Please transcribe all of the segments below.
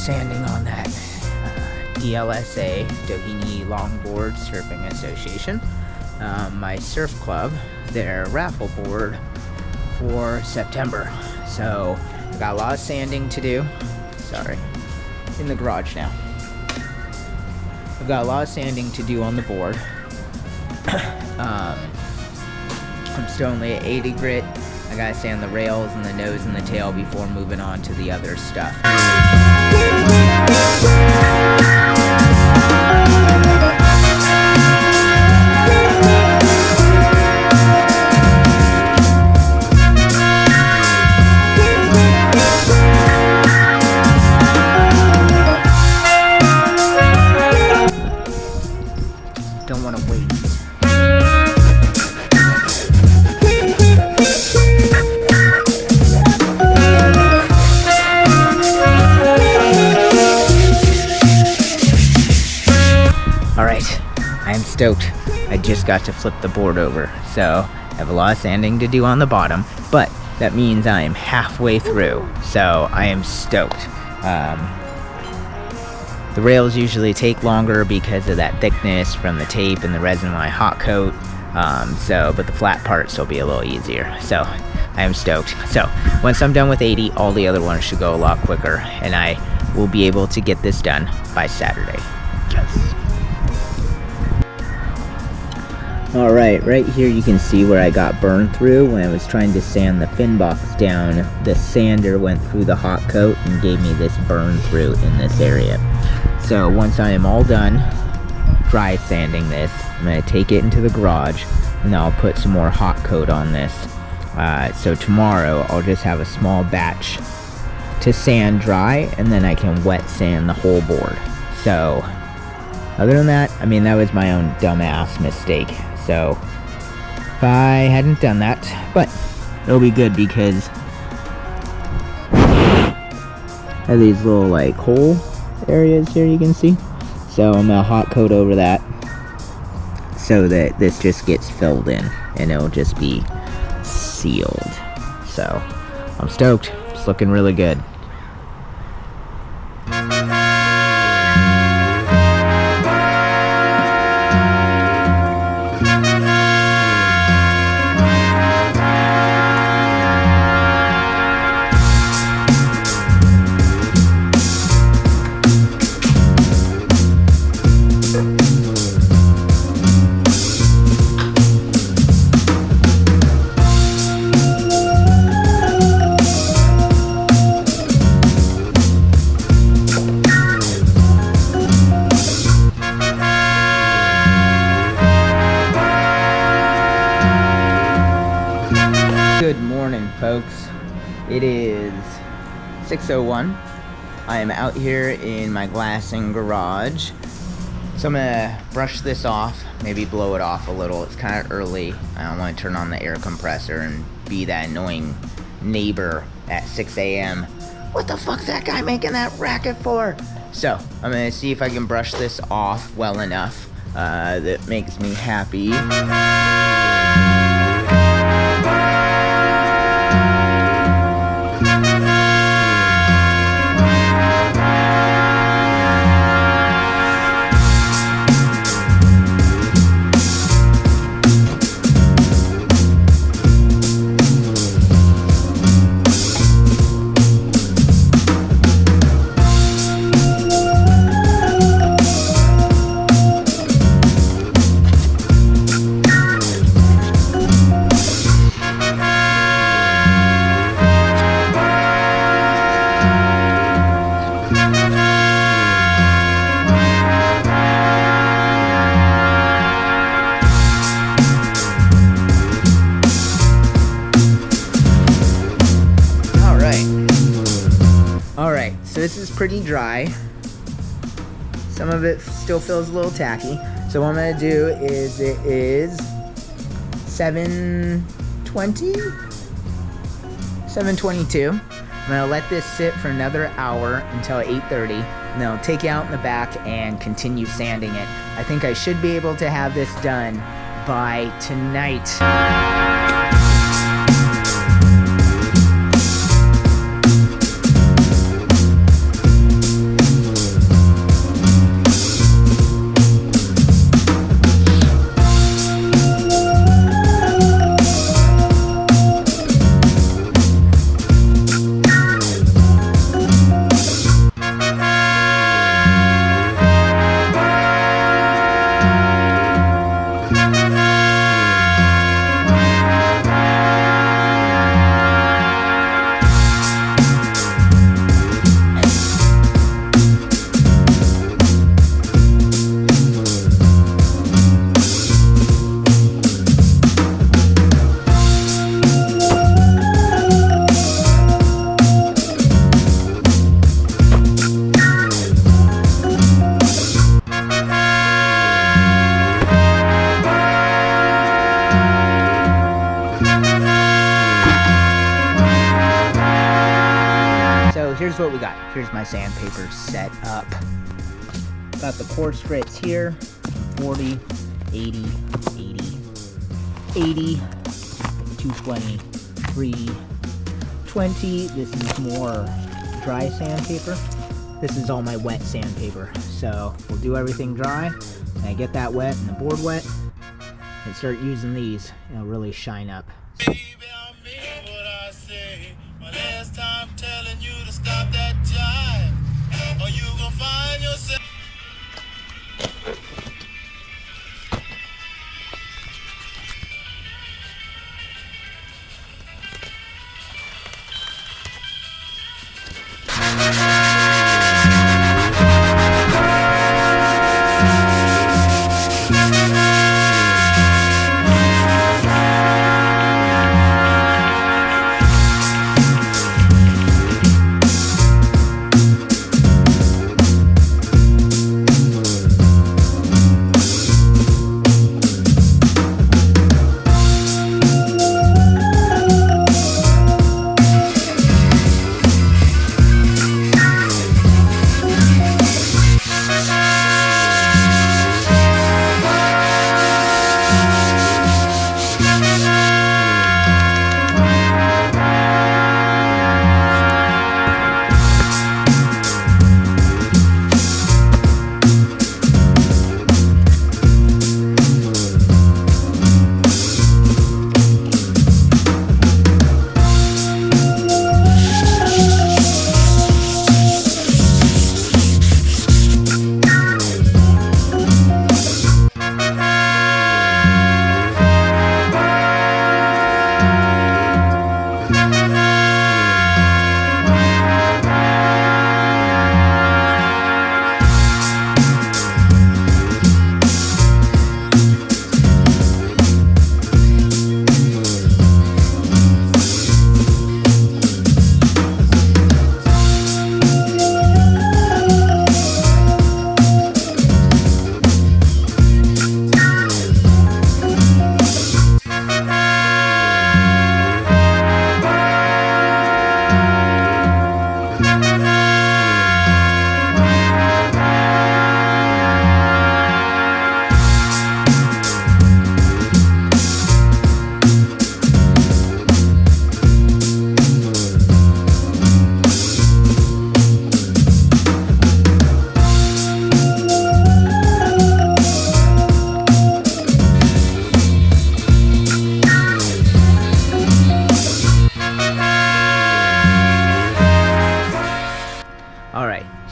sanding on that DLSA Longboard Surfing Association, my surf club, their raffle board for September. So I got a lot of sanding to do. Sorry, in the garage now. I've got a lot of sanding to do on the board. I'm still only at 80 grit. I gotta sand the rails and the nose and the tail before moving on to the other stuff. Don't want to wait. Alright, I am stoked. I just got to flip the board over, so I have a lot of sanding to do on the bottom, but that means I am halfway through, so I am stoked. The rails usually take longer because of that thickness from the tape and the resin of my hot coat, but the flat parts will be a little easier, so I am stoked. So once I'm done with 80, all the other ones should go a lot quicker, and I will be able to get this done by Saturday. Yes. Alright, right here you can see where I got burned through when I was trying to sand the fin box down. The sander went through the hot coat and gave me this burn through in this area. So once I am all done dry sanding this, I'm going to take it into the garage and then I'll put some more hot coat on this. So tomorrow I'll just have a small batch to sand dry and then I can wet sand the whole board. So other than that, I mean, that was my own dumbass mistake. So if I hadn't done that, but it'll be good because I have these little like hole areas here you can see. So I'm gonna hot coat over that so that this just gets filled in and it'll just be sealed. So I'm stoked. It's looking really good. Good morning, folks. It is 6:01. I am out here in my glassing garage. So I'm gonna brush this off, maybe blow it off a little. It's kind of early. I don't want to turn on the air compressor and be that annoying neighbor at 6 a.m. What the fuck's that guy making that racket for? So I'm gonna see if I can brush this off well enough that makes me happy. Alright, so this is pretty dry. Some of it still feels a little tacky. So what I'm going to do is, it is 7:20? 7:22. I'm going to let this sit for another hour until 8:30. And then I'll take it out in the back and continue sanding it. I think I should be able to have this done by tonight. here's what we got. Here's my sandpaper set up. Got the coarse grits here, 40, 80, 80, 80, 220, 320. This is more dry sandpaper. This is all my wet sandpaper. So we'll do everything dry, and I get that wet and the board wet, and start using these. It'll really shine up. Last time telling you to stop that jive, or you gon' find yourself.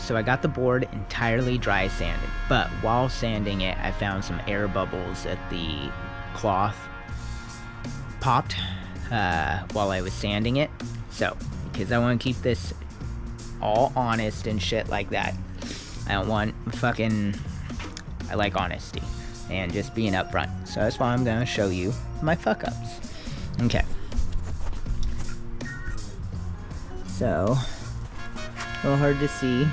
So I got the board entirely dry sanded, but while sanding it, I found some air bubbles that the cloth popped while I was sanding it. So, because I want to keep this all honest and shit like that. I don't want I like honesty and just being upfront. So that's why I'm going to show you my fuck ups. Okay. So, a little hard to see.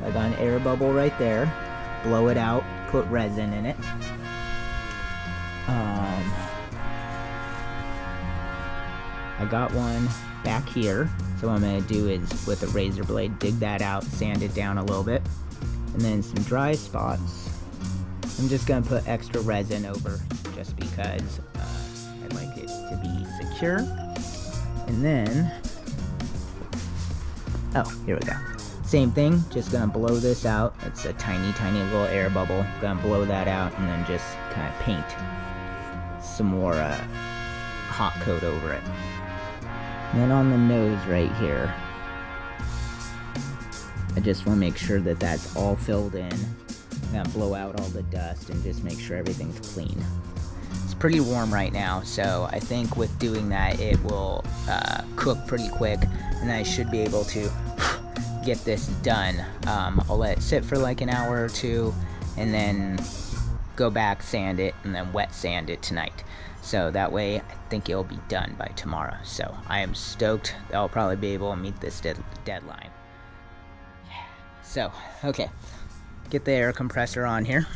I got an air bubble right there. Blow it out, put resin in it. I got one back here. So what I'm going to do is, with a razor blade, dig that out, sand it down a little bit. And then some dry spots, I'm just going to put extra resin over just because I like it to be secure. And then, oh, here we go. Same thing, just gonna blow this out. It's a tiny, tiny little air bubble. Gonna blow that out and then just kind of paint some more hot coat over it. And then on the nose right here, I just want to make sure that that's all filled in. I'm gonna blow out all the dust and just make sure everything's clean. It's pretty warm right now, so I think with doing that it will cook pretty quick, and I should be able to get this done. I'll let it sit for like an hour or two and then go back, sand it, and then wet sand it tonight. So that way I think it'll be done by tomorrow. So I am stoked that I'll probably be able to meet this deadline. Yeah. So, okay. Get the air compressor on here.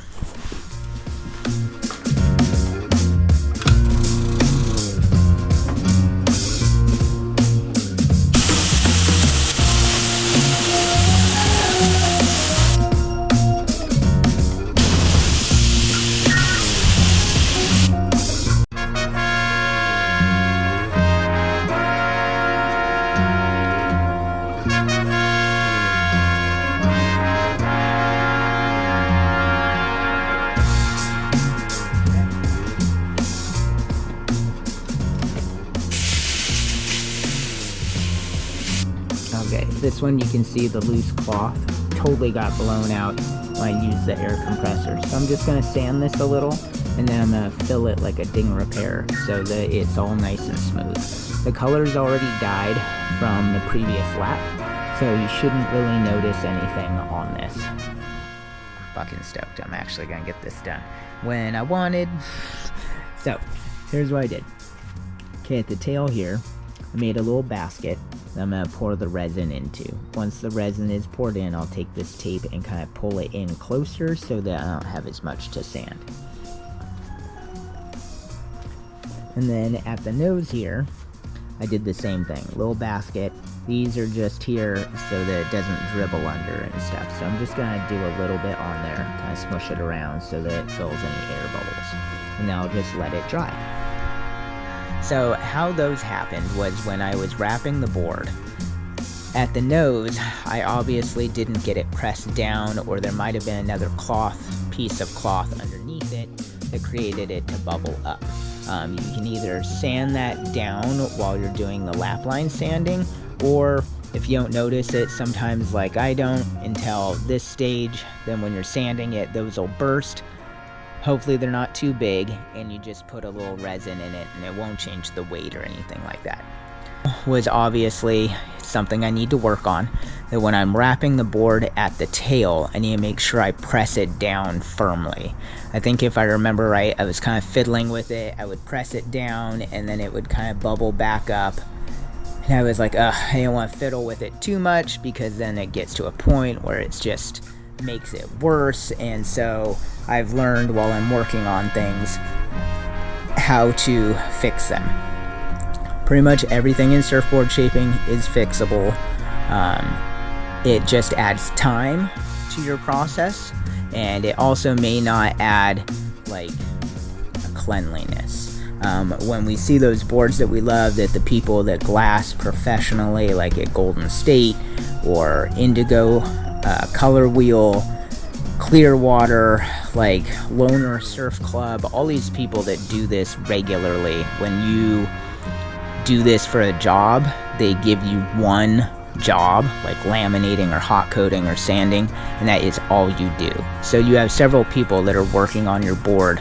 This one you can see the loose cloth totally got blown out when I used the air compressor. So I'm just gonna sand this a little, and then I'm gonna fill it like a ding repair so that it's all nice and smooth. The color's already dyed from the previous lap, so you shouldn't really notice anything on this. I'm fucking stoked. I'm actually gonna get this done when I wanted. So here's what I did. Okay, at the tail here, I made a little basket that I'm gonna pour the resin into. Once the resin is poured in, I'll take this tape and kind of pull it in closer so that I don't have as much to sand. And then at the nose here, I did the same thing. Little basket. These are just here so that it doesn't dribble under and stuff. So I'm just gonna do a little bit on there, kind of smush it around so that it fills any air bubbles. And then I'll just let it dry. So how those happened was when I was wrapping the board, at the nose, I obviously didn't get it pressed down, or there might have been another piece of cloth underneath it that created it to bubble up. You can either sand that down while you're doing the lap line sanding, or if you don't notice it, sometimes like I don't until this stage, then when you're sanding it, those will burst. Hopefully they're not too big, and you just put a little resin in it and it won't change the weight or anything like that. Was obviously something I need to work on, that when I'm wrapping the board at the tail, I need to make sure I press it down firmly. I think if I remember right, I was kind of fiddling with it. I would press it down and then it would kind of bubble back up. And I was like, I didn't want to fiddle with it too much, because then it gets to a point where it's just makes it worse. And so I've learned while I'm working on things how to fix them. Pretty much everything in surfboard shaping is fixable. It just adds time to your process, and it also may not add like a cleanliness. When we see those boards that we love, that the people that glass professionally, like at Golden State or Indigo, Color Wheel, Clearwater, like Loner Surf Club, all these people that do this regularly, when you do this for a job, they give you one job, like laminating or hot coating or sanding, and that is all you do. So you have several people that are working on your board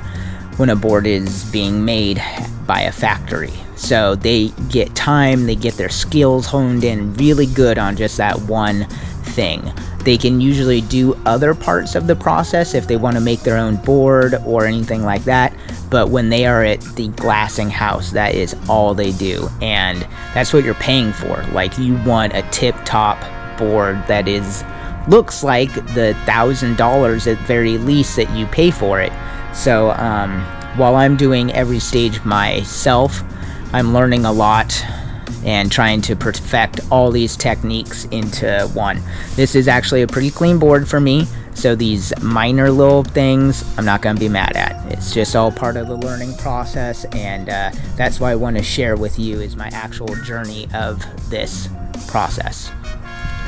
when a board is being made by a factory. So they get time, they get their skills honed in really good on just that one thing. They can usually do other parts of the process if they want to make their own board or anything like that, but when they are at the glassing house, that is all they do, and that's what you're paying for. Like, you want a tip-top board that looks like the $1,000 at very least that you pay for it. So while I'm doing every stage myself, I'm learning a lot and trying to perfect all these techniques into one. This is actually a pretty clean board for me, so these minor little things I'm not going to be mad at. It's just all part of the learning process, and that's why I want to share with you is my actual journey of this process.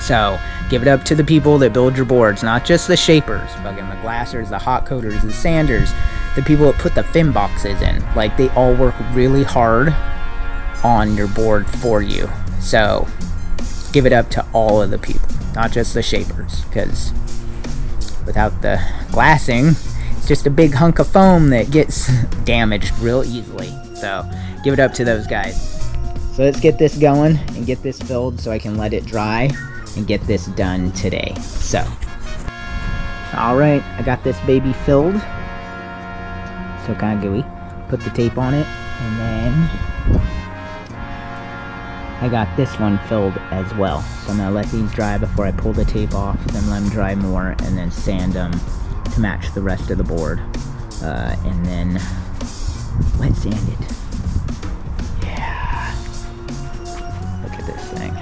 So give it up to the people that build your boards, not just the shapers, fucking the glassers, the hot coaters, the sanders, the people that put the fin boxes in. Like, they all work really hard on your board for you. So give it up to all of the people, not just the shapers, because without the glassing, it's just a big hunk of foam that gets damaged real easily. So give it up to those guys. So let's get this going and get this filled so I can let it dry and get this done today. So alright, I got this baby filled, so kind of gooey. Put the tape on it, and then I got this one filled as well. So I'm going to let these dry before I pull the tape off, then let them dry more, and then sand them to match the rest of the board. And then wet sand it. Yeah. Look at this thing.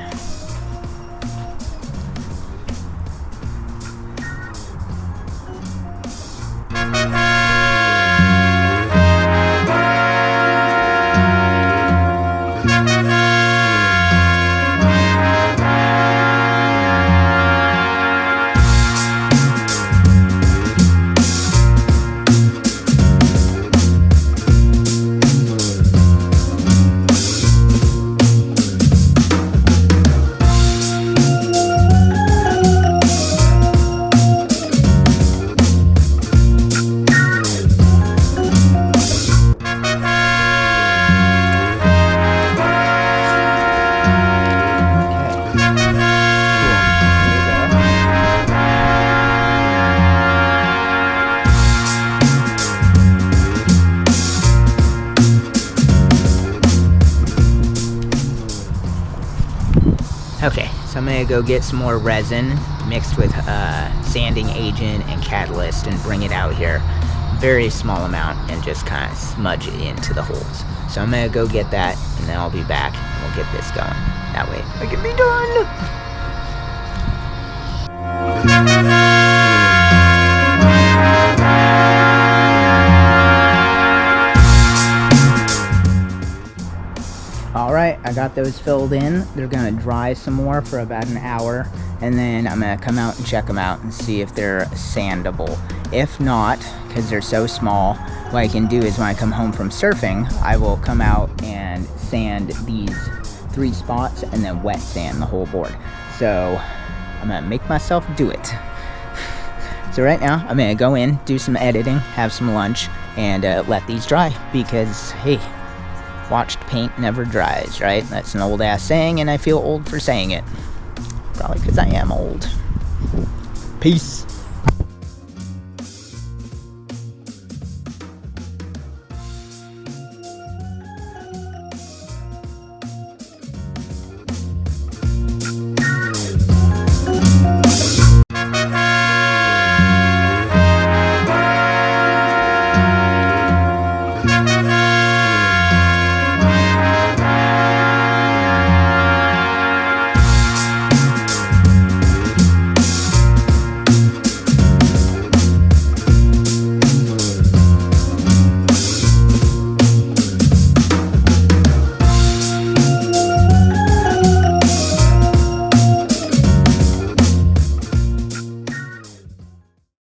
Okay, so I'm gonna go get some more resin mixed with sanding agent and catalyst and bring it out here. Very small amount, and just kind of smudge it into the holes. So I'm gonna go get that, and then I'll be back and we'll get this going. That way I can be done. Alright, I got those filled in. They're gonna dry some more for about an hour, and then I'm gonna come out and check them out and see if they're sandable. If not, because they're so small, what I can do is when I come home from surfing, I will come out and sand these 3 spots and then wet sand the whole board. So I'm gonna make myself do it. So right now, I'm gonna go in, do some editing, have some lunch, and let these dry, because hey, watched paint never dries, right? That's an old ass saying, and I feel old for saying it. Probably because I am old. Peace.